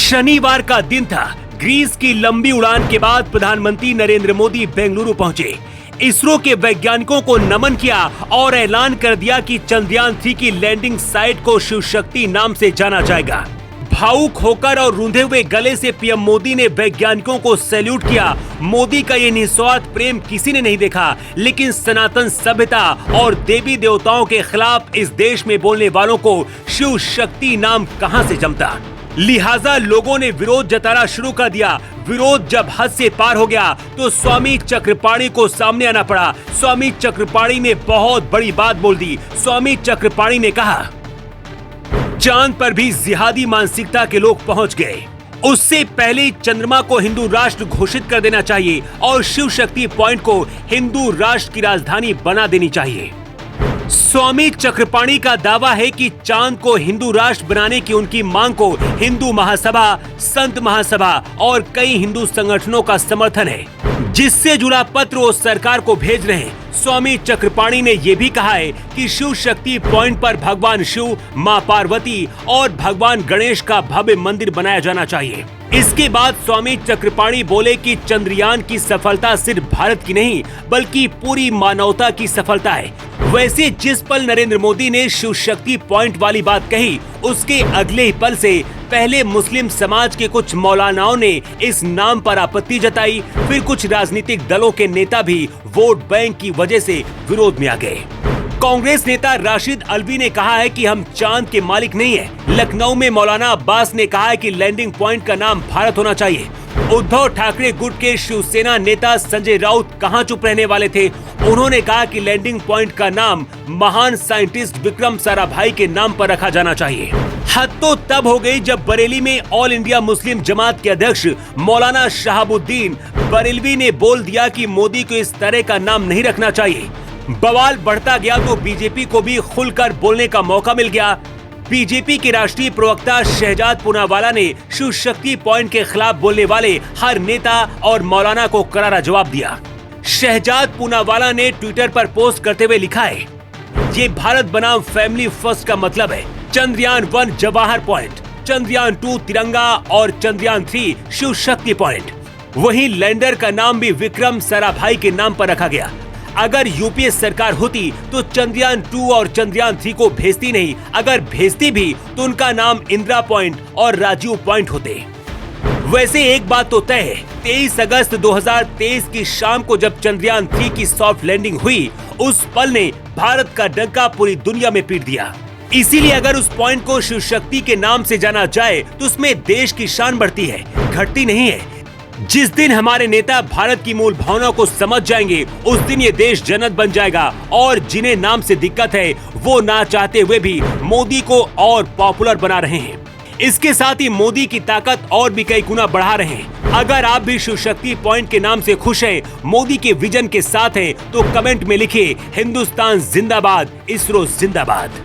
शनिवार का दिन था। ग्रीस की लंबी उड़ान के बाद प्रधानमंत्री नरेंद्र मोदी बेंगलुरु पहुंचे। इसरो के वैज्ञानिकों को नमन किया और ऐलान कर दिया कि चंद्रयान 3 की लैंडिंग साइट को शिव शक्ति नाम से जाना जाएगा। भावुक होकर और रूंधे हुए गले से पीएम मोदी ने वैज्ञानिकों को सैल्यूट किया। मोदी का ये निस्वार्थ प्रेम किसी ने नहीं देखा, लेकिन सनातन सभ्यता और देवी देवताओं के खिलाफ इस देश में बोलने वालों को शिव शक्ति नाम कहां से जमता। लिहाजा लोगों ने विरोध जताना शुरू कर दिया। विरोध जब हद से पार हो गया तो स्वामी चक्रपाणी को सामने आना पड़ा। स्वामी चक्रपाणी ने बहुत बड़ी बात बोल दी। स्वामी चक्रपाणी ने कहा, चांद पर भी जिहादी मानसिकता के लोग पहुंच गए। उससे पहले चंद्रमा को हिंदू राष्ट्र घोषित कर देना चाहिए और शिव शक्ति पॉइंट को हिंदू राष्ट्र की राजधानी बना देनी चाहिए। स्वामी चक्रपाणी का दावा है कि चांद को हिंदू राष्ट्र बनाने की उनकी मांग को हिंदू महासभा, संत महासभा और कई हिंदू संगठनों का समर्थन है, जिससे जुड़ा पत्र वो सरकार को भेज रहे हैं। स्वामी चक्रपाणी ने यह भी कहा है कि शिव शक्ति पॉइंट पर भगवान शिव, मां पार्वती और भगवान गणेश का भव्य मंदिर बनाया जाना चाहिए। इसके बाद स्वामी चक्रपाणी बोले कि चंद्रयान की सफलता सिर्फ भारत की नहीं बल्कि पूरी मानवता की सफलता है। वैसे जिस पल नरेंद्र मोदी ने शिव शक्ति पॉइंट वाली बात कही, उसके अगले ही पल से पहले मुस्लिम समाज के कुछ मौलानाओं ने इस नाम पर आपत्ति जताई। फिर कुछ राजनीतिक दलों के नेता भी वोट बैंक की वजह से विरोध में आ गए। कांग्रेस नेता राशिद अल्वी ने कहा है कि हम चांद के मालिक नहीं है। लखनऊ में मौलाना अब्बास ने कहा है कि लैंडिंग पॉइंट का नाम भारत होना चाहिए। उद्धव ठाकरे गुट के शिवसेना नेता संजय राउत कहां चुप रहने वाले थे। उन्होंने कहा कि लैंडिंग पॉइंट का नाम महान साइंटिस्ट विक्रम साराभाई के नाम पर रखा जाना चाहिए। हद तो तब हो गई जब बरेली में ऑल इंडिया मुस्लिम जमात के अध्यक्ष मौलाना शहाबुद्दीन बरेलवी ने बोल दिया कि मोदी को इस तरह का नाम नहीं रखना चाहिए। बवाल बढ़ता गया तो बीजेपी को भी खुलकर बोलने का मौका मिल गया। बीजेपी के राष्ट्रीय प्रवक्ता शहजाद पूनावाला ने शिव शक्ति पॉइंट के खिलाफ बोलने वाले हर नेता और मौलाना को करारा जवाब दिया। शहजाद पूनावाला ने ट्विटर पर पोस्ट करते हुए लिखा है, ये भारत बनाम फैमिली फर्स्ट का मतलब है। चंद्रयान 1 जवाहर पॉइंट, चंद्रयान 2 तिरंगा और चंद्रयान 3 शिव शक्ति पॉइंट। वहीं लैंडर का नाम भी विक्रम साराभाई के नाम पर रखा गया। अगर यूपीए सरकार होती तो चंद्रयान 2 और चंद्रयान 3 को भेजती नहीं। अगर भेजती भी तो उनका नाम इंदिरा पॉइंट और राजीव पॉइंट होते। वैसे एक बात तो तय है, 23 अगस्त 2023 की शाम को जब चंद्रयान 3 की सॉफ्ट लैंडिंग हुई, उस पल ने भारत का डंका पूरी दुनिया में पीट दिया। इसीलिए अगर उस पॉइंट को शिव शक्ति के नाम से जाना जाए तो उसमें देश की शान बढ़ती है, घटती नहीं है। जिस दिन हमारे नेता भारत की मूल भावनाओं को समझ जाएंगे, उस दिन ये देश जन्नत बन जाएगा। और जिन्हें नाम से दिक्कत है वो ना चाहते हुए भी मोदी को और पॉपुलर बना रहे हैं। इसके साथ ही मोदी की ताकत और भी कई गुना बढ़ा रहे हैं। अगर आप भी शिव शक्ति पॉइंट के नाम से खुश हैं, मोदी के विजन के साथ हैं, तो कमेंट में लिखिए, हिंदुस्तान जिंदाबाद, इसरो जिंदाबाद।